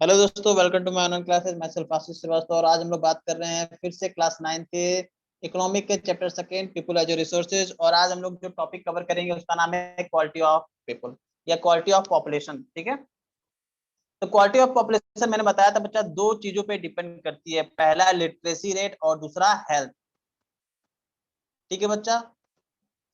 Hello दोस्तों, welcome to my online classes. Myself Ashish Srivastava और आज हम लोग बात कर रहे हैं फिर से क्लास 9 के इकोनॉमिक के chapter second people as resources. और आज हम लोग जो टॉपिक कवर करेंगे उसका नाम है क्वालिटी ऑफ पीपल या क्वालिटी ऑफ पॉपुलेशन। ठीक है, तो क्वालिटी ऑफ पॉपुलेशन मैंने बताया था बच्चा दो चीजों पे डिपेंड करती है, पहला लिटरेसी रेट और दूसरा हेल्थ। ठीक है बच्चा,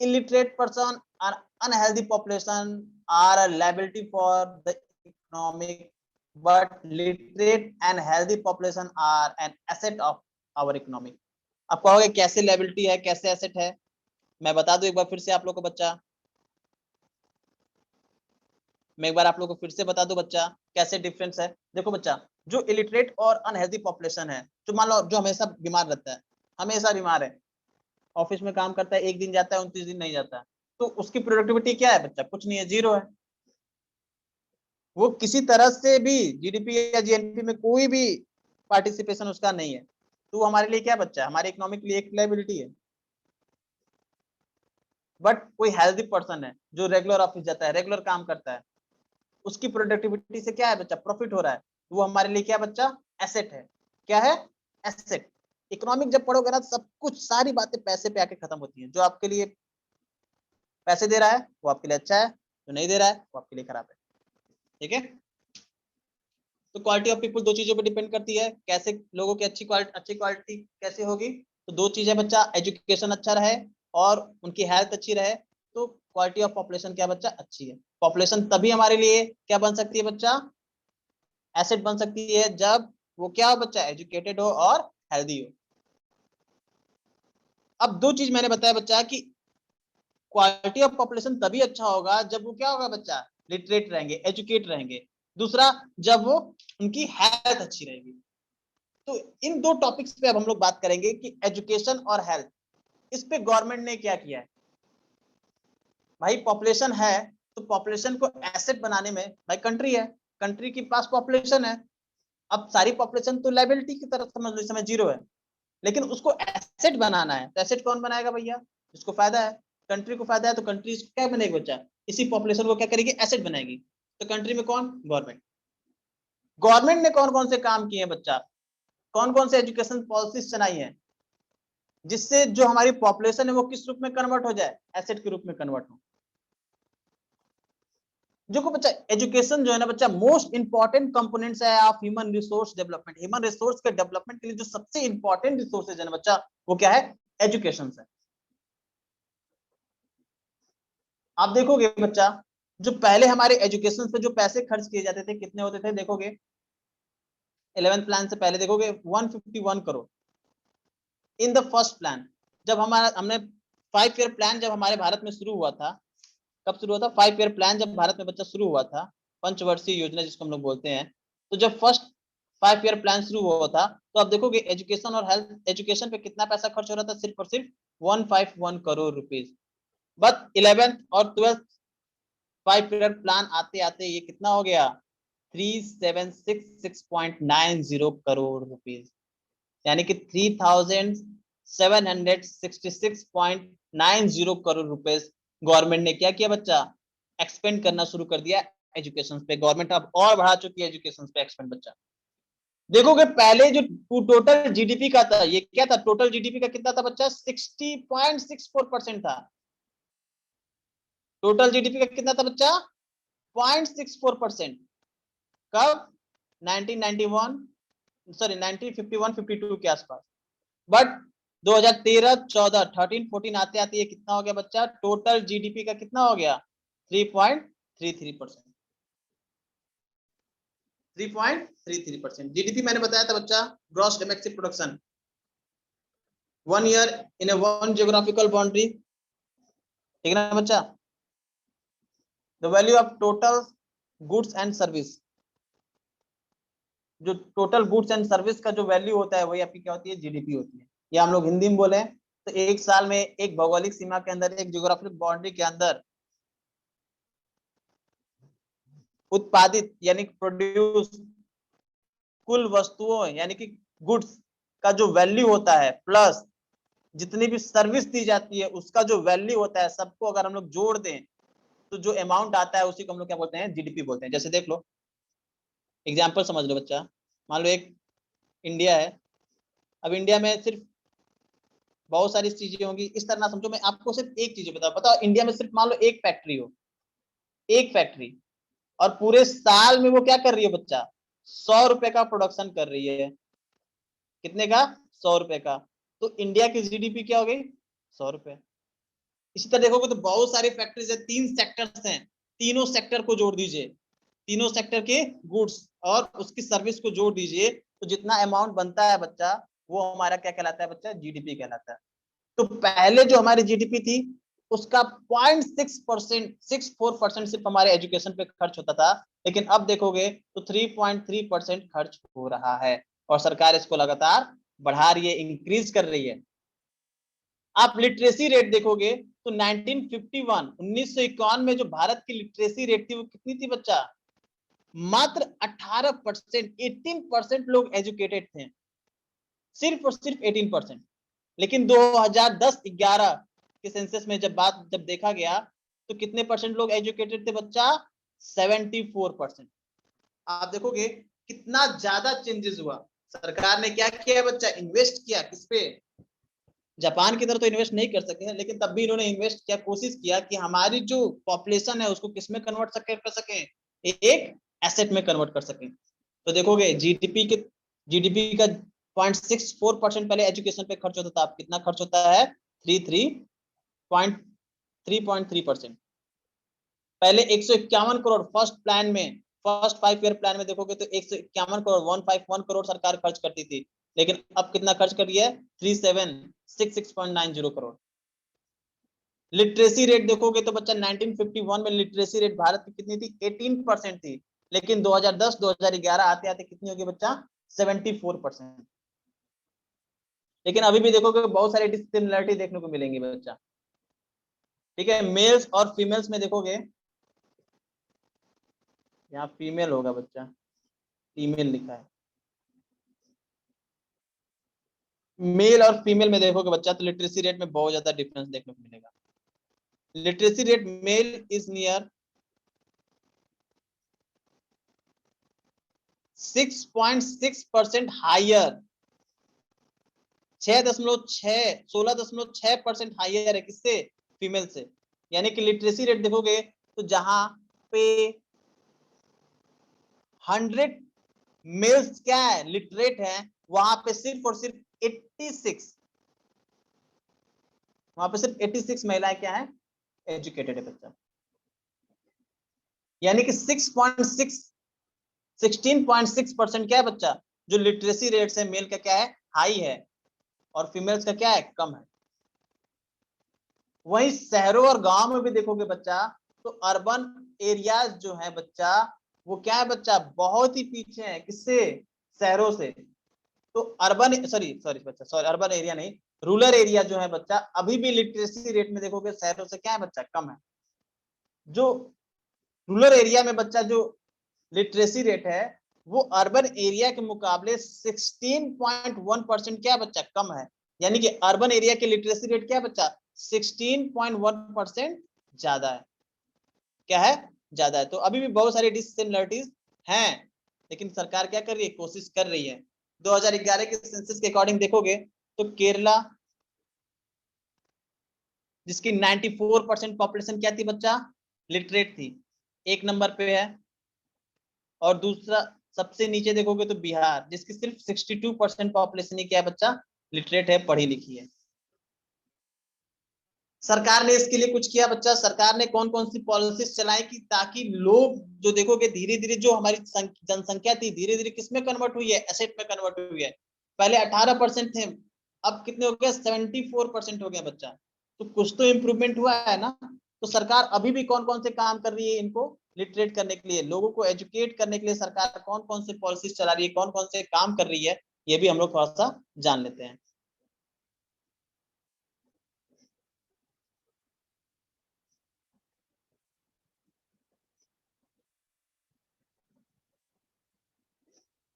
illiterate person or unhealthy population are a liability for the economic, but literate and healthy population are an asset of our economy। आप कहोगे कैसे liability है, कैसे asset है? मैं बता दूं एक बार फिर से आप लोग को बच्चा, मैं एक बार आप लोग को फिर से बता दूं बच्चा कैसे डिफरेंस है। देखो बच्चा, जो इलिटरेट और अनहेल्दी पॉपुलेशन है, जो मान लो जो हमेशा बीमार रहता है, हमेशा बीमार है, ऑफिस में काम करता है, एक दिन जाता है 29 दिन नहीं जाता है, तो उसकी प्रोडक्टिविटी क्या है बच्चा? कुछ नहीं है, जीरो है। वो किसी तरह से भी जीडीपी या जीएनपी में कोई भी पार्टिसिपेशन उसका नहीं है, तो वो हमारे लिए क्या बच्चा? हमारे इकोनॉमिक लिए एक लायबिलिटी है। बट कोई हेल्दी पर्सन है जो रेगुलर ऑफिस जाता है, रेगुलर काम करता है, उसकी प्रोडक्टिविटी से क्या है बच्चा? प्रॉफिट हो रहा है, वो हमारे लिए क्या बच्चा? एसेट है। क्या है? एसेट। इकोनॉमिक जब पढ़ोगे ना, सब कुछ सारी बातें पैसे पे आके खत्म होती हैं। जो आपके लिए पैसे दे रहा है वो आपके लिए अच्छा है, जो नहीं दे रहा है वो आपके लिए खराब है। ठीक है, तो क्वालिटी ऑफ पीपल दो चीजों पे डिपेंड करती है। कैसे लोगों की अच्छी क्वालिटी कैसे होगी? तो दो चीजें बच्चा, एजुकेशन अच्छा रहे और उनकी हेल्थ अच्छी रहे, तो क्वालिटी ऑफ पॉपुलेशन क्या बच्चा? अच्छी है। पॉपुलेशन तभी हमारे लिए क्या बन सकती है बच्चा? एसेट बन सकती है जब वो क्या हो बच्चा? एजुकेटेड हो और हेल्दी हो। अब दो चीज मैंने बताया बच्चा कि क्वालिटी ऑफ पॉपुलेशन तभी अच्छा होगा जब वो क्या होगा बच्चा? लिटरेट रहेंगे, एजुकेट रहेंगे। दूसरा, जब वो उनकी हेल्थ अच्छी रहेगी। तो इन दो टॉपिक्स पे अब हम लोग बात करेंगे कि एजुकेशन और हेल्थ, इस पे गवर्नमेंट ने क्या किया है। भाई पॉपुलेशन है, तो पॉपुलेशन को एसेट बनाने में, भाई कंट्री है, कंट्री के पास पॉपुलेशन है। अब सारी पॉपुलेशन तो लाइबिलिटी की तरफ समझ लो, इस समय जीरो है, लेकिन उसको एसेट बनाना है, तो एसेट कौन बनाएगा भैया? जिसको फायदा है, कंट्री को फायदा है, तो कंट्री क्या बनेगी बच्चा? इसी पॉपुलेशन को क्या करेगी? एसेट बनाएगी। तो कंट्री में कौन? गवर्नमेंट। गवर्नमेंट ने कौन कौन से काम किए हैं बच्चा? कौन कौन से एजुकेशन पॉलिसीज चलाई है जिससे जो हमारी पॉपुलेशन है वो किस रूप में कन्वर्ट हो जाए? एसेट के रूप में कन्वर्ट हो। जो को बच्चा, एजुकेशन जो है ना बच्चा, मोस्ट इंपॉर्टेंट कंपोनेंट्स है of human resource development. Human resource के डेवलपमेंट के लिए जो सबसे इंपॉर्टेंट रिसोर्सेज है ना बच्चा, वो क्या है? एजुकेशन है। आप देखोगे बच्चा, जो पहले हमारे एजुकेशन पे जो पैसे खर्च किए जाते थे कितने होते थे? देखोगे 11th प्लान से पहले देखोगे 151 crore in the first plan. जब हमारा हमने 5 ईयर प्लान जब हमारे भारत में शुरू हुआ था, कब शुरू हुआ था? 5 ईयर प्लान जब भारत में बच्चा शुरू हुआ था, पंचवर्षीय योजना जिसको हम लोग बोलते हैं, तो जब फर्स्ट 5 ईयर प्लान शुरू हुआ था, तो आप देखोगे एजुकेशन और हेल्थ, एजुकेशन पे कितना पैसा खर्च हो रहा था? सिर्फ और सिर्फ 151 करोड़ रुपीज। बट 11th और 12th 5 ईयर प्लान आते आते ये कितना हो गया? 3766.90 करोड़ रुपीज, यानी कि 3766.90 करोड़ रुपीज गवर्नमेंट ने क्या किया बच्चा? एक्सपेंड करना शुरू कर दिया एजुकेशन पे। गवर्नमेंट अब और बढ़ा चुकी है एजुकेशन पे एक्सपेंड बच्चा। देखोगे पहले जो टोटल जीडीपी का था, ये क्या था? टोटल जीडीपी का कितना था बच्चा? 60.64% था। टोटल जीडीपी का कितना था बच्चा? 0.64%। कब? 1991, सॉरी 1951-52 के आसपास। बट 2013-14, 13-14 आते आते ये कितना हो गया बच्चा? टोटल जीडीपी का कितना हो गया? 3.33%। 3.33% जीडीपी मैंने बताया था बच्चा, gross domestic production, 1 year in A one geographical boundary. ठीक है ना बच्चा? The value of total goods and service, जो टोटल गुड्स एंड सर्विस का जो वैल्यू होता है वही आपकी क्या होती है? जीडीपी होती है। या हम लोग हिंदी में बोले तो एक साल में एक भौगोलिक सीमा के अंदर, एक जियोग्राफिक बाउंड्री के अंदर उत्पादित यानी प्रोड्यूस कुल वस्तुओं यानी कि गुड्स का जो वैल्यू होता है, प्लस जितनी भी सर्विस दी जाती है उसका जो वैल्यू होता है, सबको अगर हम लोग जोड़ दें तो जो अमाउंट आता है उसी को हम लोग क्या बोलते हैं? जीडीपी बोलते हैं। जैसे देख लो, एग्जाम्पल समझ लो बच्चा, मान लो एक इंडिया है, अब इंडिया में सिर्फ बहुत सारी चीजें होंगी, इस तरह ना समझो, मैं आपको सिर्फ एक चीज बताओ, इंडिया में सिर्फ मान लो एक फैक्ट्री हो, एक फैक्ट्री, और पूरे साल में वो क्या कर रही है बच्चा, 100 रुपए का प्रोडक्शन कर रही है, कितने का, 100 रुपए का, तो इंडिया की जीडीपी क्या हो गई, 100 रुपए। इसी तरह देखोगे तो बहुत सारी फैक्ट्रीज है, 3 सेक्टर्स हैं, तीनों सेक्टर को जोड़ दीजिए, तीनों सेक्टर के गुड्स और उसकी सर्विस को जोड़ दीजिए, तो जितना अमाउंट बनता है बच्चा, वो हमारा क्या कहलाता है बच्चा, जीडीपी कहलाता है। तो पहले जो हमारी जीडीपी थी उसका 0.6%, 64% सिर्फ हमारे एजुकेशन पे खर्च होता था, लेकिन अब देखोगे तो 3.3% खर्च हो रहा है, और सरकार इसको लगातार बढ़ा रही है, इंक्रीज कर रही है। आप लिटरेसी रेट देखोगे तो 1951, 1951 में जो भारत की लिटरेसी रेट थी वो कितनी थी बच्चा, मात्र 18%, 18% लोग एजुकेटेड थे, सिर्फ और सिर्फ 18%। लेकिन 2010-11 के सेंसस में जब देखा गया तो कितने परसेंट लोग एजुकेटेड थे बच्चा, 74%। आप देखोगे कितना ज्यादा चेंजेस हुआ। सरकार ने क्या किया बच्चा, इन्वेस्ट किया, किस पे, जापान की तरह तो इन्वेस्ट नहीं कर सके हैं, लेकिन तब भी इन्होंने इन्वेस्ट किया, कोशिश किया कि हमारी जो पॉपुलेशन है उसको किस में कन्वर्ट कर सके, एक एसेट में कन्वर्ट कर सके। तो देखोगे जीडीपी का 0.64% पहले एजुकेशन पे खर्च होता था, अब कितना खर्च होता है, 3.3%। पहले 151 करोड़ फर्स्ट प्लान में, फर्स्ट 5 ईयर प्लान में देखोगे तो 151 करोड़, 151 करोड़ सरकार खर्च करती थी, लेकिन अब कितना खर्च कर रही है, 3766.90 करोड़। लिटरेसी रेट देखोगे तो बच्चा 1951 में लिटरेसी रेट भारत की कितनी थी, 18% थी, लेकिन 2010-2011 आते आते कितनी होगी बच्चा, 74%। लेकिन अभी भी देखोगे बहुत सारी डिसिमिलरिटी देखने को मिलेंगी बच्चा, ठीक है। मेल्स और फीमेल्स में देखोगे, यहाँ फीमेल होगा बच्चा, फीमेल लिखा है, मेल और फीमेल में देखोगे बच्चा तो लिटरेसी रेट में बहुत ज्यादा डिफरेंस देखने को मिलेगा। Literacy rate male is near 6.6% higher, 16.6% higher है, किससे, फीमेल से। यानी कि लिटरेसी रेट देखोगे तो जहां पे 100 मेल्स क्या है, लिटरेट है, वहां पे सिर्फ और सिर्फ 86, वहां पे सिर्फ 86 महिलाएं क्या है, एजुकेटेड है बच्चा। यानी कि 16.6% क्या है बच्चा, जो लिटरेसी रेट है मेल का क्या है, हाई है, और फीमेल्स का क्या है, कम है। वहीं शहरों और गांव में भी देखोगे बच्चा तो अर्बन एरियाज जो है बच्चा, वो क्या है बच्चा, बहुत ही पीछे है, किससे, शहरों से। तो अर्बन सॉरी सॉरी बच्चा, सॉरी अर्बन एरिया नहीं, रूरल एरिया जो है बच्चा, अभी भी लिटरेसी रेट में देखोगे शहरों से क्या है बच्चा, कम है। जो रूरल एरिया में बच्चा जो लिटरेसी रेट है वो अर्बन एरिया के मुकाबले 16.1% क्या बच्चा, कम है। यानी कि अर्बन एरिया के लिटरेसी रेट क्या है बच्चा, 16.1% ज्यादा है, क्या है, ज्यादा है। तो अभी भी बहुत सारी डिसिमिलरिटीज हैं, लेकिन सरकार क्या कर रही है, कोशिश कर रही है। 2011 के सेंसस के अकॉर्डिंग देखोगे तो केरला, जिसकी 94% पॉपुलेशन क्या थी बच्चा, लिटरेट थी, एक नंबर पे है। और दूसरा सबसे नीचे देखोगे तो बिहार, जिसकी सिर्फ 62% पॉपुलेशन ही क्या है बच्चा, लिटरेट है, पढ़ी लिखी है। सरकार ने इसके लिए कुछ किया बच्चा, सरकार ने कौन कौन सी पॉलिसीज चलाई कि ताकि लोग जो देखोगे धीरे धीरे जो हमारी जनसंख्या थी धीरे धीरे किसमें कन्वर्ट हुई है, एसेट में कन्वर्ट हुई है। पहले 18% थे, अब कितने हो गए, 74% हो गया बच्चा। तो कुछ तो इम्प्रूवमेंट हुआ है ना। तो सरकार अभी भी कौन कौन से काम कर रही है, इनको लिटरेट करने के लिए, लोगों को एजुकेट करने के लिए सरकार कौन कौन से पॉलिसीज चला रही है, कौन कौन से काम कर रही है, ये भी हम लोग थोड़ा सा जान लेते हैं।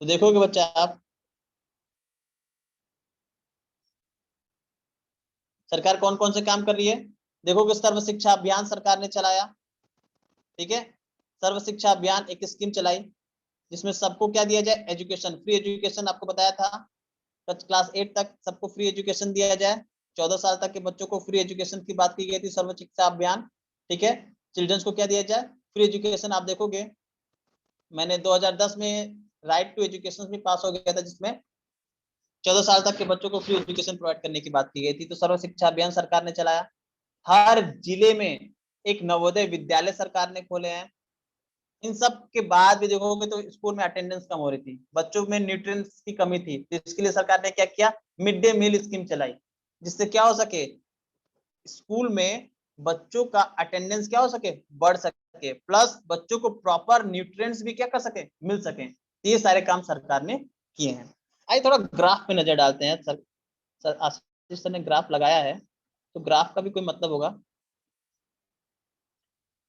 तो देखोगे बच्चा आप, सरकार कौन कौन से काम कर रही है, देखोगे सर्व शिक्षा अभियान सरकार ने चलाया, ठीक है। सर्व शिक्षा अभियान एक स्कीम चलाई, जिसमें सबको क्या दिया जाए, एजुकेशन, फ्री एजुकेशन। आपको बताया था क्लास 8 तक सबको फ्री एजुकेशन दिया जाए, 14 साल तक के बच्चों को फ्री एजुकेशन की बात की गई थी, सर्व शिक्षा अभियान। ठीक है, चिल्ड्रंस को क्या दिया जाए, फ्री एजुकेशन। आप देखोगे मैंने 2010 में राइट टू एजुकेशन भी पास हो गया था, जिसमें 14 साल तक के बच्चों को फ्री एजुकेशन प्रोवाइड करने की बात की गई थी। तो सर्व शिक्षा अभियान सरकार ने चलाया। हर जिले में एक नवोदय विद्यालय सरकार ने खोले हैं। इन सब के बाद भी देखोगे तो स्कूल में अटेंडेंस कम हो रही थी, बच्चों में न्यूट्रिएंट्स की कमी थी, तो इसके लिए सरकार ने क्या किया, मिड डे मील स्कीम चलाई, जिससे क्या हो सके, स्कूल में बच्चों का अटेंडेंस क्या हो सके, बढ़ सके, प्लस बच्चों को प्रॉपर न्यूट्रिएंट्स भी क्या कर सके, मिल सके। ये सारे काम सरकार ने किए हैं। आइए थोड़ा ग्राफ पे नजर डालते हैं। सर आशीष सर ने ग्राफ लगाया है, तो ग्राफ का भी कोई मतलब होगा।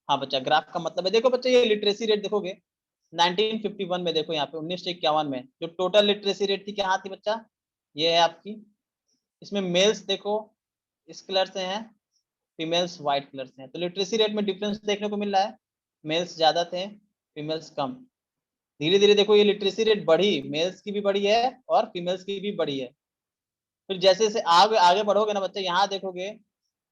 हाँ बच्चा, ग्राफ का मतलब है, देखो बच्चा ये लिटरेसी रेट देखोगे 1951 में, देखो यहाँ पे 1951 में जो टोटल लिटरेसी रेट थी क्या थी बच्चा, ये है आपकी। इसमें मेल्स देखो इस कलर से हैं, फीमेल्स व्हाइट कलर से हैं, तो लिटरेसी रेट में डिफरेंस देखने को मिल रहा है, मेल्स ज्यादा थे, फीमेल्स कम। धीरे धीरे देखो ये लिटरेसी रेट बढ़ी, मेल्स की भी बढ़ी है और फीमेल्स की भी बढ़ी है। फिर जैसे जैसे आगे आगे बढ़ोगे ना बच्चा, यहाँ देखोगे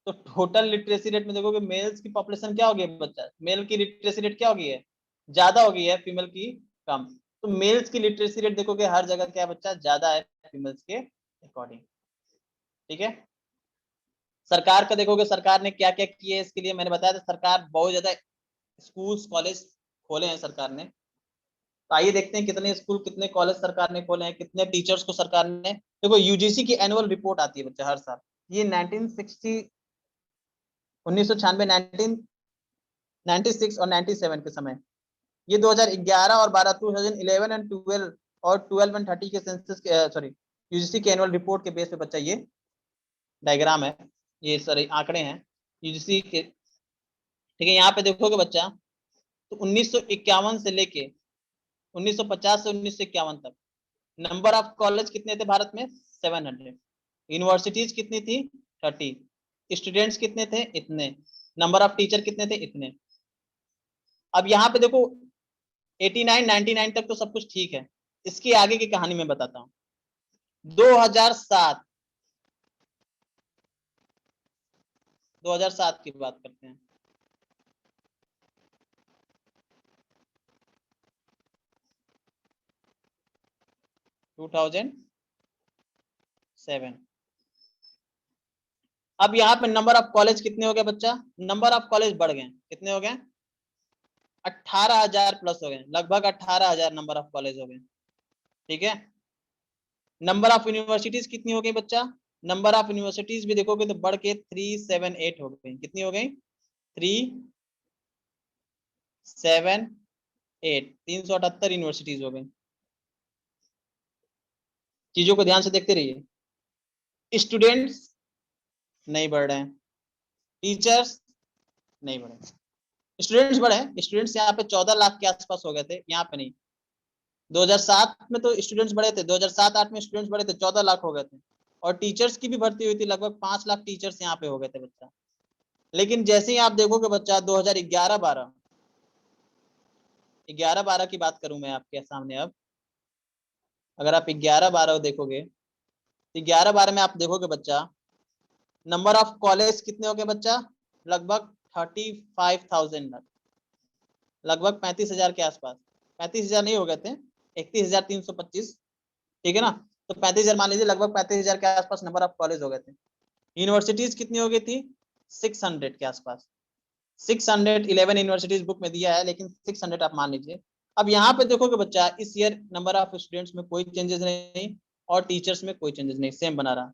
तो टोटल लिटरेसी रेट में देखोगे मेल्स की पॉपुलेशन क्या होगी बच्चा, मेल की लिटरेसी रेट क्या होगी है, ज्यादा होगी है, फीमेल की कम। तो मेल्स की लिटरेसी रेट देखोगे हर जगह क्या बच्चा, ज्यादा है फीमेल्स के अकॉर्डिंग। ठीक है, सरकार का देखोगे सरकार ने क्या क्या किया है इसके लिए, मैंने बताया था सरकार बहुत ज्यादा स्कूल्स कॉलेज खोले हैं सरकार ने। तो आइए देखते हैं कितने स्कूल कितने कॉलेज सरकार ने खोले हैं, कितने टीचर्स को सरकार ने, देखो यूजीसी की एनुअल रिपोर्ट आती है बच्चा हर साल, ये 1960 1996 1996 और 97 के समय, ये 2011 और 12 2011 एंड 12 और 12 एंड 30 के सेंसस के सॉरी यूजीसी के एनुअल रिपोर्ट के बेस पे बच्चा ये डायग्राम है, ये सॉरी आंकड़े हैं यूजीसी के। ठीक है, यहाँ पे देखोगे बच्चा तो 1951 से लेके 1950 से 1951 तक नंबर ऑफ कॉलेज कितने थे भारत में, 700। यूनिवर्सिटीज कितनी थी, 30। स्टूडेंट्स कितने थे, इतने। नंबर ऑफ टीचर कितने थे, इतने। अब यहाँ पे देखो 89 99 तक तो सब कुछ ठीक है, इसकी आगे की कहानी मैं बताता हूँ। 2007 2007 की बात करते हैं। टू 2007। अब यहाँ पे नंबर ऑफ कॉलेज कितने हो गए बच्चा, नंबर ऑफ कॉलेज बढ़ गए, कितने हो गए, 18,000 प्लस हो गए, लगभग 18,000 नंबर ऑफ कॉलेज हो गए। ठीक है, नंबर ऑफ यूनिवर्सिटीज कितनी हो गई बच्चा, नंबर ऑफ यूनिवर्सिटीज भी देखोगे तो बढ़ के 378 हो गई, कितनी हो गई, 378, 378 यूनिवर्सिटीज हो गई। चीजों को ध्यान से देखते रहिए। स्टूडेंट्स नहीं बढ़ रहे हैं, टीचर्स नहीं बढ़े, स्टूडेंट्स बढ़े, स्टूडेंट्स यहाँ पे 14 लाख के आसपास हो गए थे, यहाँ पे नहीं। 2007 में तो स्टूडेंट्स बढ़े थे, 2007-8 में स्टूडेंट्स बढ़े थे, 14 लाख हो गए थे, और टीचर्स की भी भर्ती हुई थी, लगभग 5 लाख टीचर्स यहाँ पे हो गए थे बच्चा। लेकिन जैसे ही आप देखोगे बच्चा 2011-12 11-12 की बात करूं मैं आपके सामने, अब अगर आप 11-12 देखोगे तो 11-12 में आप देखोगे बच्चा नंबर ऑफ कॉलेज कितने हो गए बच्चा, लगभग 35,000, लगभग 35,000 के आसपास, 35,000 नहीं हो गए थे, 31,325। ठीक है ना, तो 35,000 मान लीजिए, लगभग 35,000 के आसपास नंबर ऑफ कॉलेज हो गए थे। यूनिवर्सिटीज कितनी हो गई थी, 600 के आसपास, 611 यूनिवर्सिटीज बुक में दिया है, लेकिन 600 आप मान लीजिए। अब यहाँ पे देखोगे बच्चा इस ईयर नंबर ऑफ स्टूडेंट्स में कोई चेंजेस नहीं और टीचर्स में कोई चेंजेस नहीं, सेम बना रहा।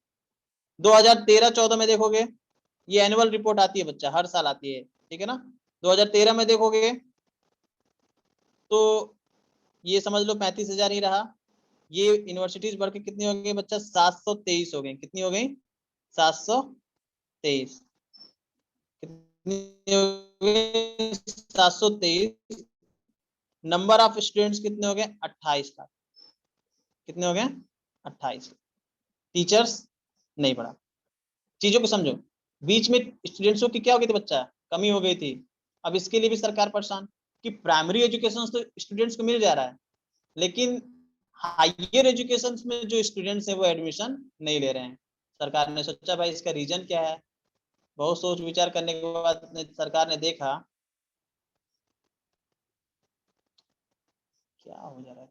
2013-14 में देखोगे, ये एनुअल रिपोर्ट आती है बच्चा, हर साल आती है, ठीक है ना। 2013 में देखोगे तो ये समझ लो 35,000 ही रहा। ये यूनिवर्सिटीज बढ़ के कितनी हो गई बच्चा, 723 हो गई, कितनी हो गई, 723, कितनी हो गई, 723। नंबर ऑफ स्टूडेंट्स कितने हो गए, 28 लाख, कितने हो गए, 28। टीचर्स नहीं बढ़ा। चीजों को समझो, बीच में स्टूडेंट्सों की क्या हो गई थी बच्चा, कमी हो गई थी। अब इसके लिए भी सरकार परेशान कि प्राइमरी एजुकेशन तो स्टूडेंट्स को मिल जा रहा है, लेकिन हायर एजुकेशन में जो स्टूडेंट्स हैं वो एडमिशन नहीं ले रहे हैं। सरकार ने सोचा भाई इसका रीजन क्या है। बहुत सोच विचार करने के बाद सरकार ने देखा, क्या हो जा रहा है,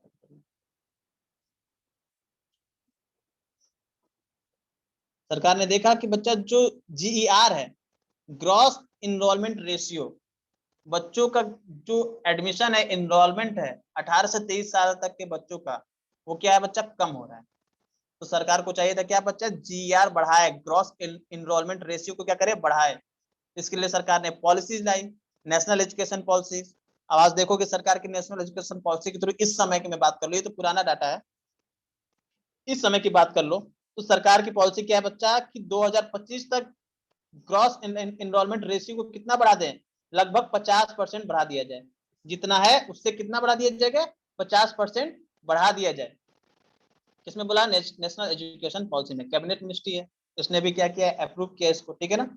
सरकार ने देखा कि बच्चा जो जीईआर है, ग्रॉस इनरोलमेंट रेशियो, बच्चों का जो एडमिशन है, इनरोलमेंट है 18 से 23 साल तक के बच्चों का, वो क्या है बच्चा, कम हो रहा है। तो सरकार को चाहिए था क्या बच्चा, जीईआर बढ़ाए, ग्रॉस इनरोलमेंट रेशियो को क्या करे, बढ़ाए। इसके लिए सरकार ने पॉलिसीज लाई, नेशनल एजुकेशन पॉलिसी। अब आज देखो कि सरकार की नेशनल एजुकेशन पॉलिसी के थ्रू, इस समय की मैं बात कर लो, ये तो पुराना डाटा है, इस समय की बात कर लो, तो सरकार की पॉलिसी क्या है बच्चा कि 2025 तक ग्रॉस इनरोलमेंट रेशियो को कितना बढ़ा दें, लगभग 50% बढ़ा दिया जाए। जितना है उससे कितना बढ़ा दिया जाएगा, 50% बढ़ा दिया जाए। किसमें बोला, नेशनल एजुकेशन पॉलिसी में, कैबिनेट मिनिस्ट्री है, इसने भी क्या किया, अप्रूव किया इसको, ठीक है ना।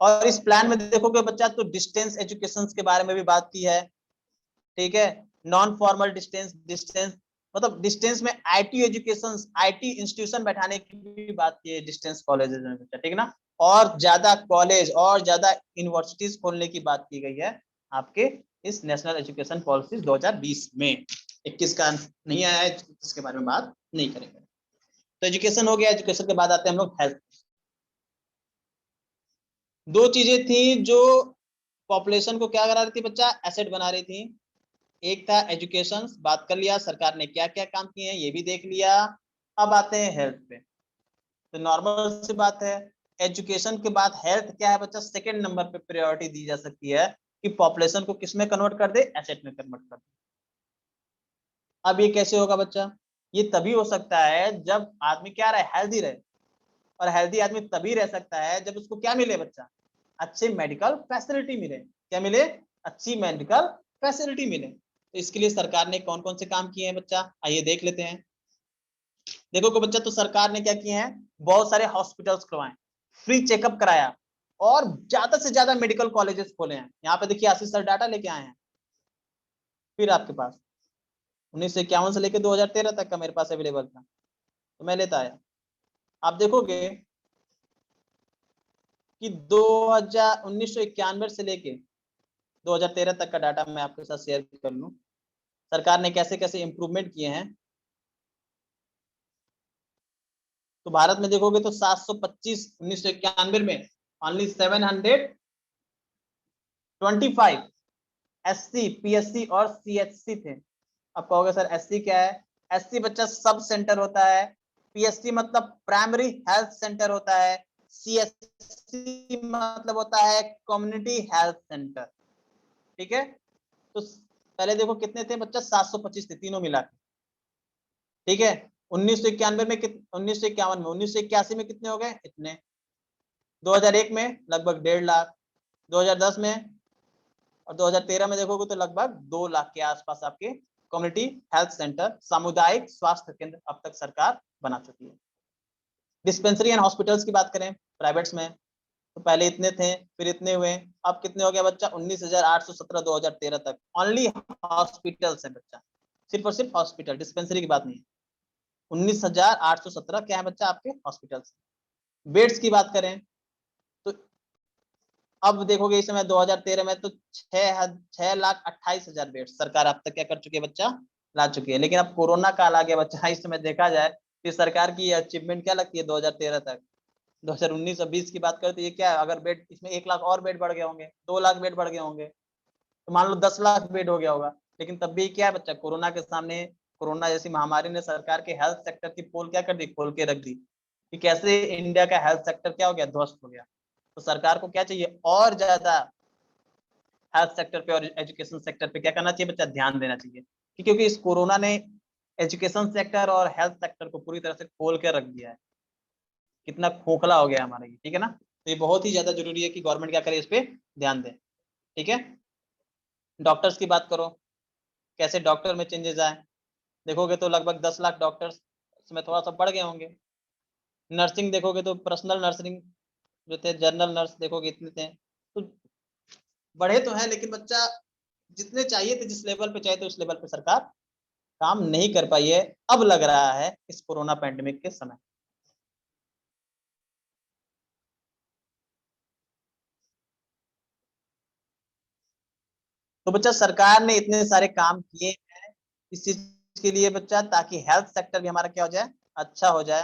और इस प्लान में देखोगे बच्चा तो डिस्टेंस एजुकेशन के बारे में भी बात की है, ठीक है। नॉन फॉर्मल डिस्टेंस, डिस्टेंस मतलब डिस्टेंस में आईटी एजुकेशन, आईटी इंस्टीट्यूशन बैठाने की भी बात की है डिस्टेंस कॉलेजेस में बच्चा, ठीक है ना। और ज्यादा कॉलेज और ज्यादा यूनिवर्सिटीज खोलने की बात की गई है आपके इस नेशनल एजुकेशन पॉलिसी 2020 में। 21 का नहीं आया है, इसके बारे में बात नहीं करेंगे। तो एजुकेशन हो गया, एजुकेशन के बाद आते हैं हम लोग हेल्थ। दो चीजें थी जो पॉपुलेशन को क्या करा रही थी बच्चा, एसेट बना रही थी। एक था एजुकेशन, बात कर लिया, सरकार ने क्या क्या काम किए हैं ये भी देख लिया। अब आते हैं हेल्थ पे। तो नॉर्मल सी बात है, एजुकेशन के बाद हेल्थ क्या है बच्चा, सेकंड नंबर पे प्रायोरिटी दी जा सकती है कि पॉपुलेशन को किसमें कन्वर्ट कर दे, एसेट में कन्वर्ट कर दे। अब ये कैसे होगा बच्चा, ये तभी हो सकता है जब आदमी क्या रहे, हेल्दी रहे। और हेल्दी आदमी तभी रह सकता है जब उसको क्या मिले बच्चा, अच्छे मेडिकल फैसिलिटी मिले। क्या मिले, अच्छी मेडिकल फैसिलिटी मिले। तो इसके लिए सरकार ने कौन कौन से काम किए हैं बच्चा, आइए देख लेते हैं। देखो को बच्चा, तो सरकार ने क्या किए हैं, बहुत सारे हॉस्पिटल्स खुलवाए, फ्री चेकअप कराया, और ज्यादा से ज्यादा मेडिकल कॉलेजेस खोले हैं। यहाँ पे देखिए आशीष सर डाटा लेके आए हैं, फिर आपके पास 1951 से लेकर 2013 तक का मेरे पास अवेलेबल था, तो मैं लेता आया। आप देखोगे कि 1991 से लेके 2013 तक का डाटा मैं आपके साथ शेयर कर लूं, सरकार ने कैसे कैसे इंप्रूवमेंट किए हैं। तो भारत में देखोगे तो 725 1991 में ओनली 725 एससी, पीएससी और सीएचसी थे। अब कहोगे सर एससी क्या है, एससी बच्चा सब सेंटर होता है, पीएससी मतलब प्राइमरी हेल्थ सेंटर होता है, सीएचसी मतलब होता है कम्युनिटी हेल्थ सेंटर, ठीक है। तो पहले देखो कितने थे बच्चा, 725 थे तीनों मिला के, ठीक है। 1991 में 1951 में, 1981 में कितने हो गए, इतने। 2001 में लगभग 1.5 लाख, 2010 में, और 2013 में देखोगे तो लगभग 2 लाख के आसपास आपके कम्युनिटी हेल्थ सेंटर, सामुदायिक स्वास्थ्य केंद्र अब तक सरकार बना चुकी है। डिस्पेंसरी एंड हॉस्पिटल्स की बात करें प्राइवेट्स में, तो पहले इतने थे, फिर इतने हुए, अब कितने हो गया बच्चा, 19,817 2013 तक ओनली हॉस्पिटल्स है बच्चा, सिर्फ और सिर्फ हॉस्पिटल, डिस्पेंसरी की बात नहीं है। 19,817 क्या है बच्चा आपके हॉस्पिटल्स। बेड्स की बात करें तो अब देखोगे इस समय 2013 में तो 6,28,000 बेड सरकार अब तक क्या कर चुकी है बच्चा, ला चुकी है। लेकिन अब कोरोना काल आ गया बच्चा, इस समय देखा जाए कि सरकार की अचीवमेंट क्या लगती है 2013 तक। 2019 और 20 की बात करें तो ये क्या है, अगर बेड इसमें 1 लाख और बेड बढ़ गए होंगे, 2 लाख बेड बढ़ गए होंगे, तो मान लो 10 लाख बेड हो गया होगा। लेकिन तब भी क्या है बच्चा, कोरोना के सामने, कोरोना जैसी महामारी ने सरकार के हेल्थ सेक्टर की पोल क्या कर दी, खोल के रख दी कि कैसे इंडिया का हेल्थ सेक्टर क्या हो गया, ध्वस्त हो गया। तो सरकार को क्या चाहिए, और ज्यादा हेल्थ सेक्टर पे और एजुकेशन सेक्टर पे क्या करना चाहिए बच्चा, ध्यान देना चाहिए। क्योंकि इस कोरोना ने एजुकेशन सेक्टर और हेल्थ सेक्टर को पूरी तरह से खोल के रख दिया है, कितना खोखला हो गया हमारा ये, ठीक है ना। तो ये बहुत ही ज्यादा जरूरी है कि गवर्नमेंट क्या करे, इस पे ध्यान दे, ठीक है। डॉक्टर्स की बात करो, कैसे डॉक्टर में चेंजेस आए, देखोगे तो लगभग 10 लाख डॉक्टर्स इसमें थोड़ा सा बढ़ गए होंगे। नर्सिंग देखोगे तो पर्सनल नर्सिंग जो थे, जनरल नर्स देखोगे इतने थे, तो बढ़े तो हैं, लेकिन बच्चा जितने चाहिए थे, जिस लेवल पे चाहिए थे उस लेवल पे सरकार काम नहीं कर पाई है, अब लग रहा है इस कोरोना पैंडेमिक के समय। तो बच्चा सरकार ने इतने सारे काम किए हैं इस चीज के लिए बच्चा, ताकि हेल्थ सेक्टर भी हमारा क्या हो जाए, अच्छा हो जाए।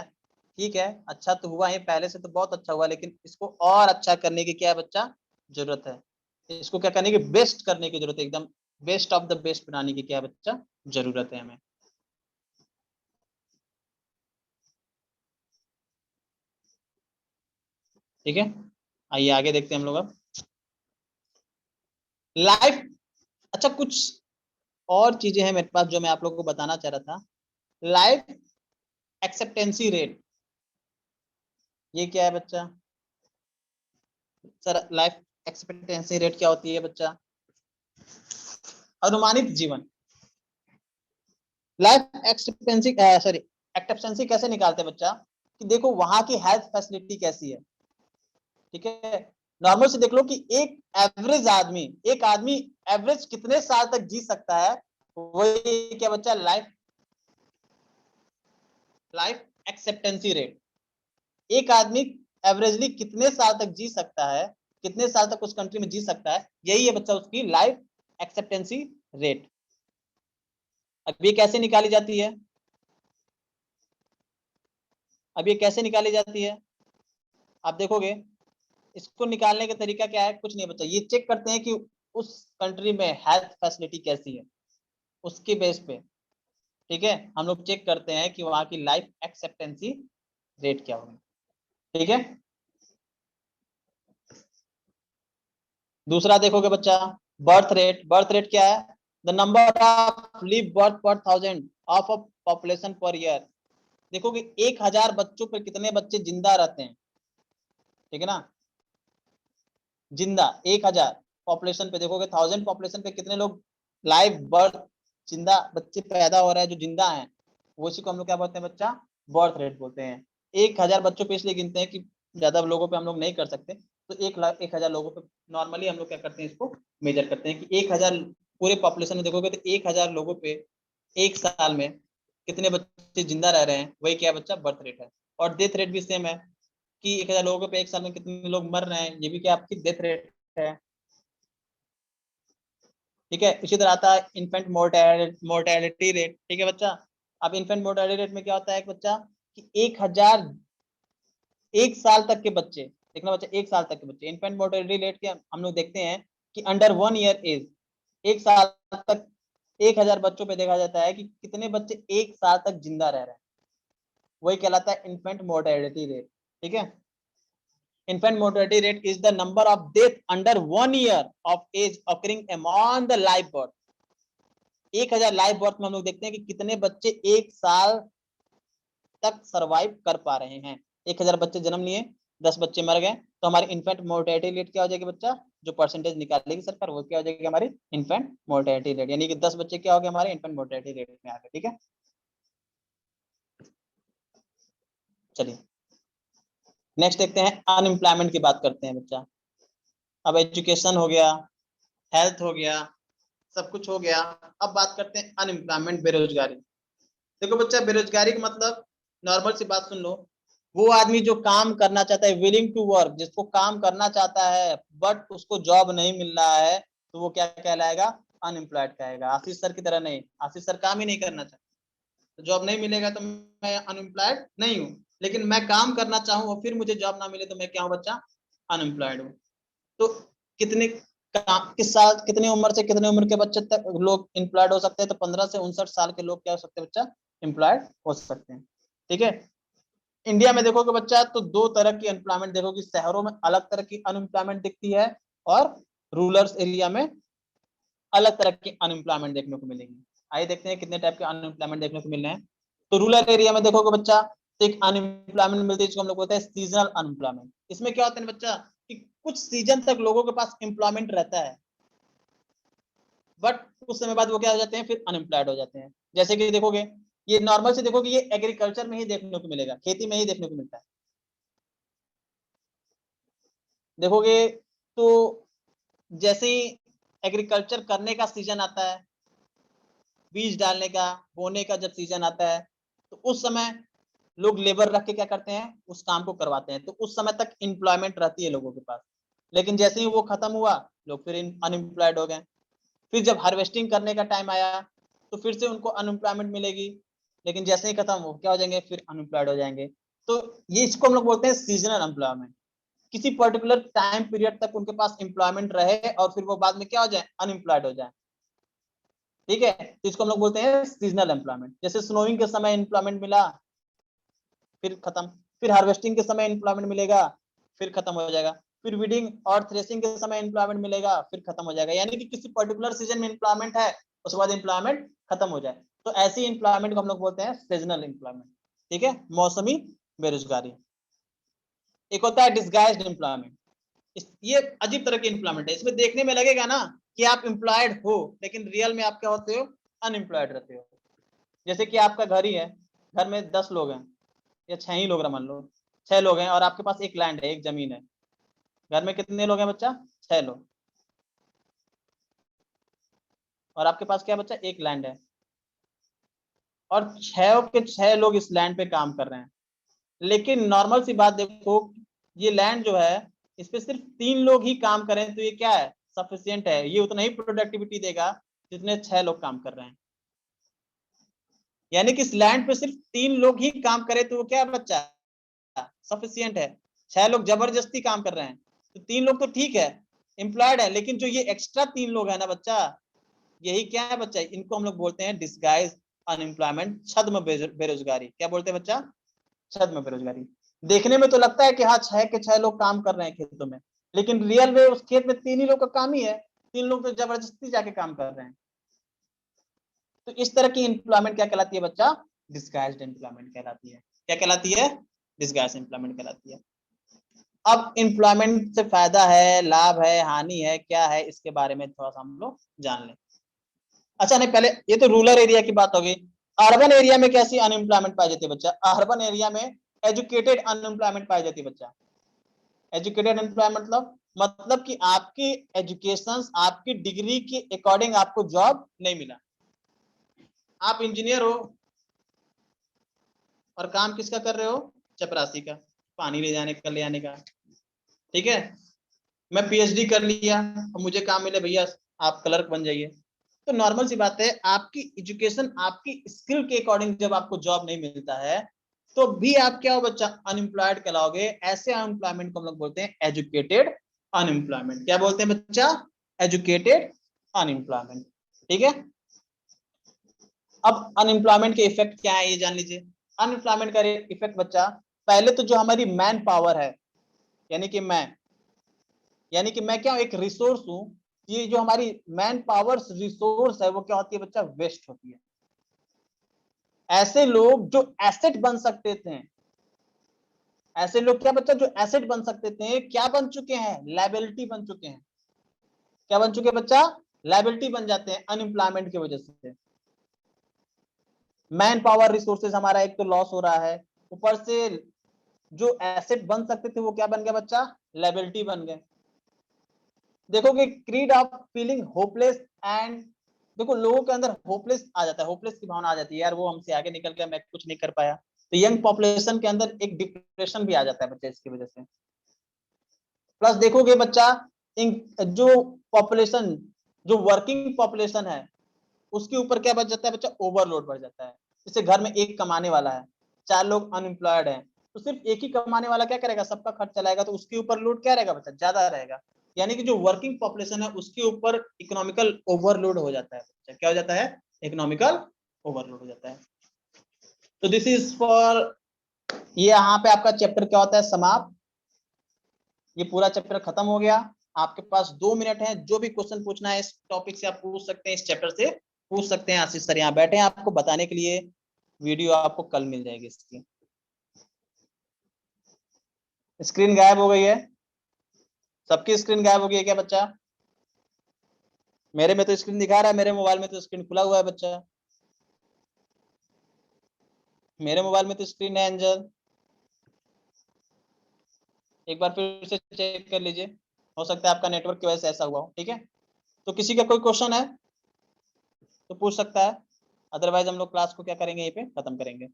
ठीक है, अच्छा तो हुआ ही, पहले से तो बहुत अच्छा हुआ, लेकिन इसको और अच्छा करने की क्या है बच्चा, जरूरत है। इसको क्या करने की, बेस्ट करने की जरूरत है, एकदम बेस्ट ऑफ द बेस्ट बनाने की क्या है बच्चा, जरूरत है हमें। ठीक है, आइए आगे देखते हैं हम लोग अब लाइफ। अच्छा, कुछ और चीजें हैं मेरे पास जो मैं आप लोगों को बताना चाह रहा था। लाइफ एक्सेप्टेंसी रेट, ये क्या है बच्चा, सर लाइफ एक्सपेक्टेंसी रेट क्या होती है बच्चा, अनुमानित जीवन। लाइफ एक्सपेक्टेंसी, सॉरी, एक्सेप्टेंसी कैसे निकालते हैं बच्चा, कि देखो वहां की हेल्थ फैसिलिटी कैसी है। ठीक है, नॉर्मल से देख लो कि एक आदमी एवरेज कितने साल तक जी सकता है, वही क्या बच्चा, लाइफ लाइफ एक्सेप्टेंसी रेट। एक आदमी एवरेजली कितने साल तक जी सकता है, कितने साल तक उस कंट्री में जी सकता है, यही है बच्चा उसकी लाइफ एक्सेप्टेंसी रेट। अब ये कैसे निकाली जाती है, अब ये कैसे निकाली जाती है, आप देखोगे इसको निकालने का तरीका क्या है, कुछ नहीं बच्चा, ये चेक करते हैं कि उस कंट्री में हेल्थ फैसिलिटी कैसी है, उसके बेस पे। ठीक है, हम लोग चेक करते हैं कि वहां की लाइफ एक्सेप्टेंसी रेट क्या होगी। ठीक है, दूसरा देखोगे बच्चा, बर्थ रेट। बर्थ रेट क्या है, the number of live birth per thousand of a population per year. देखोगे 1,000 बच्चों पर कितने बच्चे जिंदा रहते हैं। ठीक है ना, जिंदा 1,000 पॉपुलेशन पे, देखोगे 1000 पॉपुलेशन पे कितने लोग लाइव बर्थ, जिंदा बच्चे पैदा हो रहे हैं जो जिंदा हैं, उसी को हम लोग क्या बोलते हैं बच्चा, बर्थ रेट बोलते हैं। 1,000 बच्चों पे इसलिए गिनते हैं कि ज्यादा लोगों पे हम लोग नहीं कर सकते, तो 1,00,000 1,000 लोगों पे नॉर्मली हम लोग क्या करते हैं, इसको मेजर करते हैं कि 1,000 पूरे पॉपुलेशन में देखोगे तो 1,000 लोगों पे एक साल में कितने बच्चे जिंदा रह रहे हैं, वही क्या बच्चा, बर्थ रेट है। और डेथ रेट भी सेम है कि 1,000 लोगों पे एक साल में कितने लोग मर रहे हैं, ये भी क्या आपकी डेथ रेट है। ठीक है, इसी तरह आता है इन्फेंट मोर्टेलिटी रेट। ठीक है बच्चा, अब इन्फेंट मोर्टेलिटी रेट में क्या होता है एक बच्चा, कि 1,000 एक साल तक के बच्चे, देखना बच्चा, एक साल तक के बच्चे, इन्फेंट मोर्टेलिटी रेट के हम लोग देखते हैं कि अंडर 1 ईयर एज, एक साल तक 1,000 बच्चों पे देखा जाता है कि कितने बच्चे एक साल तक जिंदा रह रहे हैं, वही कहलाता है इन्फेंट मोर्टेलिटी रेट। ठीक है, infant mortality rate is the number of death under 1 year of age occurring among the live birth। 1,000 live birth में हम लोग देखते हैं कि कितने बच्चे एक साल तक सरवाइव कर पा रहे हैं। 1,000 बच्चे जन्म लिए, 10 बच्चे मर गए, तो हमारी इन्फेंट मोर्टेलिटी रेट क्या हो जाएगी बच्चा, जो परसेंटेज निकालेगी सरकार, वो क्या हो जाएगी हमारी इन्फेंट मोर्टेलिटी रेट, यानी कि 10 बच्चे क्या हो गए हमारे इन्फेंट मोर्टेलिटी रेट में आ गए। ठीक है, चलिए नेक्स्ट देखते हैं, अनएम्प्लॉयमेंट की बात करते हैं बच्चा। अब एजुकेशन हो गया, हेल्थ हो गया, सब कुछ हो गया, अब बात करते हैं अनएम्प्लॉयमेंट, बेरोजगारी। देखो बच्चा, बेरोजगारी का मतलब, नॉर्मल सी बात सुन लो, वो आदमी जो काम करना चाहता है, विलिंग टू वर्क, जिसको काम करना चाहता है बट उसको जॉब नहीं मिल रहा है, तो वो क्या कहलाएगा, अनएम्प्लॉयड कहेगा। आशीष सर की तरह नहीं, आशीष सर काम ही नहीं करना चाहते, तो जॉब नहीं मिलेगा तो मैं अनएम्प्लॉयड नहीं हूँ, लेकिन मैं काम करना चाहूँ और फिर मुझे जॉब ना मिले तो मैं क्या हूँ बच्चा, अनएम्प्लॉयड हूँ। तो कितने किस साल, कितनी उम्र से कितने उम्र के बच्चे तक लोग एम्प्लॉयड हो सकते हैं, तो 15 से 59 साल के लोग क्या हो सकते हैं बच्चा, एम्प्लॉयड हो सकते हैं। ठीक है, इंडिया में देखोगे बच्चा तो दो तरह की अनएम्प्लॉयमेंट देखोगे, शहरों में अलग तरह की अनएम्प्लॉयमेंट दिखती है, और रूरल एरिया में अलग तरह की अनएम्प्लॉयमेंट देखने को मिलेगी। आइए देखते हैं कितने टाइप के अनएम्प्लॉयमेंट देखने को मिल रहे हैं। तो रूरल एरिया में देखोगे बच्चा, तो एक अनएम्प्लॉयमेंट मिलती है जिसको हम लोग बोलते हैं सीजनल अनएम्प्लॉयमेंट। इसमें क्या होता है बच्चा, कि कुछ सीजन तक लोगों के पास एम्प्लॉयमेंट रहता है, बट कुछ समय बाद वो क्या हो जाते हैं, फिर अनएम्प्लॉयड हो जाते हैं। जैसे कि देखोगे, ये नॉर्मल से देखोगे, ये एग्रीकल्चर में ही देखने को मिलेगा, खेती में ही देखने को मिलता है। देखोगे तो जैसे ही एग्रीकल्चर करने का सीजन आता है, बीज डालने का, बोने का जब सीजन आता है, तो उस समय लोग लेबर रख के क्या करते हैं, उस काम को करवाते हैं, तो उस समय तक एम्प्लॉयमेंट रहती है लोगों के पास। लेकिन जैसे ही वो खत्म हुआ, लोग फिर अनएम्प्लॉयड हो गए। फिर जब हार्वेस्टिंग करने का टाइम आया, तो फिर से उनको अनएम्प्लॉयमेंट मिलेगी, लेकिन जैसे ही खत्म हो क्या हो जाएंगे, फिर अनएम्प्लॉयड हो जाएंगे। तो ये इसको हम लोग बोलते हैं सीजनल एम्प्लॉयमेंट। किसी पर्टिकुलर टाइम पीरियड तक उनके पास एम्प्लॉयमेंट रहे और फिर वो बाद में क्या हो जाए, अनएम्प्लॉयड हो जाए। ठीक है, तो इसको हम लोग बोलते हैं सीजनल एम्प्लॉयमेंट। जैसे स्नोइंग के समय एम्प्लॉयमेंट मिला, फिर खत्म। फिर हार्वेस्टिंग के समय एम्प्लॉयमेंट मिलेगा, फिर खत्म हो जाएगा। फिर वीडिंग और थ्रेसिंग के समय एम्प्लॉयमेंट मिलेगा, फिर खत्म हो जाएगा। यानी कि किसी पर्टिकुलर सीजन में एम्प्लॉयमेंट है, उसके बाद एम्प्लॉयमेंट खत्म हो जाए, तो ऐसी एम्प्लॉयमेंट को हम लोग बोलते हैं सीजनल एम्प्लॉयमेंट। ठीक है, मौसमी बेरोजगारी। एक होता है डिस्गाइज्ड एम्प्लॉयमेंट। ये अजीब तरह की एम्प्लॉयमेंट है। इसमें देखने में लगेगा ना कि आप एम्प्लॉयड हो, लेकिन रियल में आप क्या होते हो, अनएम्प्लॉयड रहते हो। जैसे कि आपका घर ही है, घर में 10 लोग हैं या 6 ही लोग मान लो, 6 लोग हैं और आपके पास एक लैंड है, एक जमीन है। घर में कितने लोग हैं बच्चा, 6 लोग, और आपके पास क्या बच्चा, एक लैंड है, और 6 के 6 लोग इस लैंड पे काम कर रहे हैं। लेकिन नॉर्मल सी बात देखो, ये लैंड जो है, इस पे सिर्फ 3 लोग ही काम करें तो ये क्या है, सफिशियंट है। ये उतना ही प्रोडक्टिविटी देगा जितने 6 लोग काम कर रहे हैं। यानी कि इस लैंड पे सिर्फ 3 लोग ही काम करे तो वो क्या है बच्चा, सफिशियंट है। 6 लोग जबरदस्ती काम कर रहे हैं, तो 3 लोग तो ठीक है, एम्प्लॉयड है, लेकिन जो ये एक्स्ट्रा 3 लोग है ना बच्चा, यही क्या है बच्चा, इनको हम लोग बोलते हैं डिस्गाइज अनएम्प्लॉयमेंट, छद्म बेरोजगारी। क्या बोलते हैं बच्चा, छद्म बेरोजगारी। देखने में तो लगता है कि हाँ 6 के 6 लोग काम कर रहे हैं खेतों में, लेकिन रियल में उस खेत में 3 ही लोग का काम ही है, 3 लोग तो जबरदस्ती जाके काम कर रहे हैं। तो इस तरह की एम्प्लॉयमेंट क्या कहलाती है बच्चा, डिस्गाइज्ड एम्प्लॉयमेंट कहलाती है। क्या कहलाती है, डिस्गाइज्ड एम्प्लॉयमेंट कहलाती है। अब एम्प्लॉयमेंट से फायदा है, लाभ है, हानि है, क्या है, इसके बारे में थोड़ा सा हम लोग जान लें। अच्छा नहीं, पहले ये तो रूरल एरिया की बात होगी। अर्बन एरिया में कैसी अनएम्प्लॉयमेंट पाई जाती है बच्चा, अर्बन एरिया में एजुकेटेड अनएम्प्लॉयमेंट पाई जाती है बच्चा। एजुकेटेड अनएम्प्लॉयमेंट मतलब कि आपकी एजुकेशन, आपकी डिग्री के अकॉर्डिंग आपको जॉब नहीं मिला। आप इंजीनियर हो और काम किसका कर रहे हो, चपरासी का, पानी ले जाने का, ले आने का। ठीक है, मैं पीएचडी कर लिया और मुझे काम मिले, भैया आप क्लर्क बन जाइए। तो नॉर्मल सी बात है, आपकी एजुकेशन, आपकी स्किल के अकॉर्डिंग जब आपको जॉब नहीं मिलता है, तो भी आप क्या हो बच्चा, अनएम्प्लॉयड कहलाओगे। ऐसे अनएम्प्लॉयमेंट को हम लोग बोलते हैं एजुकेटेड अनएम्प्लॉयमेंट। क्या बोलते हैं बच्चा, एजुकेटेड अनएम्प्लॉयमेंट। ठीक है, अब अनएम्प्लॉयमेंट के इफेक्ट क्या है ये जान लीजिए। अनएम्प्लॉयमेंट का इफेक्ट बच्चा, पहले तो जो हमारी मैन पावर है, यानी कि मैं क्या हूं, एक रिसोर्स हूं। ये जो हमारी मैन पावर रिसोर्स है, वो क्या होती है बच्चा, वेस्ट होती है। ऐसे लोग जो एसेट बन सकते थे, ऐसे लोग क्या बच्चा, जो एसेट बन सकते थे, क्या बन चुके हैं, लायबिलिटी बन चुके हैं। क्या बन चुके हैं बच्चा, लायबिलिटी बन जाते हैं अनएम्प्लॉयमेंट की वजह से। मैन पावर रिसोर्सेज हमारा एक तो लॉस हो रहा है, ऊपर से जो एसेट बन सकते थे वो क्या बन गया बच्चा, लायबिलिटी बन गए। देखोगे creed of feeling hopeless and, देखो लोगों के अंदर होपलेस आ जाता है, होपलेस की भावना आ जाती है, यार वो हमसे आगे निकल गया, मैं कुछ नहीं कर पाया। तो यंग पॉपुलेशन के अंदर एक डिप्रेशन भी आ जाता है बच्चे इसकी वजह से। प्लस देखोगे बच्चा, जो पॉपुलेशन, जो वर्किंग पॉपुलेशन है, उसके ऊपर क्या बढ़ जाता है बच्चा, ओवरलोड बढ़ जाता है। जैसे घर में एक कमाने वाला है, 4 लोग अनएम्प्लॉयड है, तो सिर्फ एक ही कमाने वाला क्या करेगा, सबका खर्च चलाएगा, तो उसके ऊपर लोड क्या रहेगा बच्चा, ज्यादा रहेगा। यानी कि जो वर्किंग पॉपुलेशन है उसके ऊपर इकोनॉमिकल ओवरलोड हो जाता है बच्चा। क्या हो जाता है, इकोनॉमिकल ओवरलोड हो जाता है। तो दिस इज फॉर, ये यहाँ पे आपका चैप्टर क्या होता है, समाप्त। ये पूरा चैप्टर खत्म हो गया। आपके पास 2 मिनट है, जो भी क्वेश्चन पूछना है इस टॉपिक से आप पूछ सकते हैं, इस चैप्टर से पूछ सकते हैं। आशीष सर यहाँ बैठे हैं आपको बताने के लिए। वीडियो आपको कल मिल जाएगी इसकी। स्क्रीन गायब हो गई है, सबकी स्क्रीन गायब हो गई है क्या बच्चा, मेरे में तो स्क्रीन दिखा रहा है, मेरे मोबाइल में तो स्क्रीन खुला हुआ है बच्चा, मेरे मोबाइल में तो स्क्रीन है एंजल। एक बार फिर से चेक कर लीजिए, हो सकता है आपका नेटवर्क की वजह से ऐसा हुआ हो। ठीक है, तो किसी का कोई क्वेश्चन है तो पूछ सकता है, अदरवाइज हम लोग क्लास को क्या करेंगे, यहीं पे खत्म करेंगे।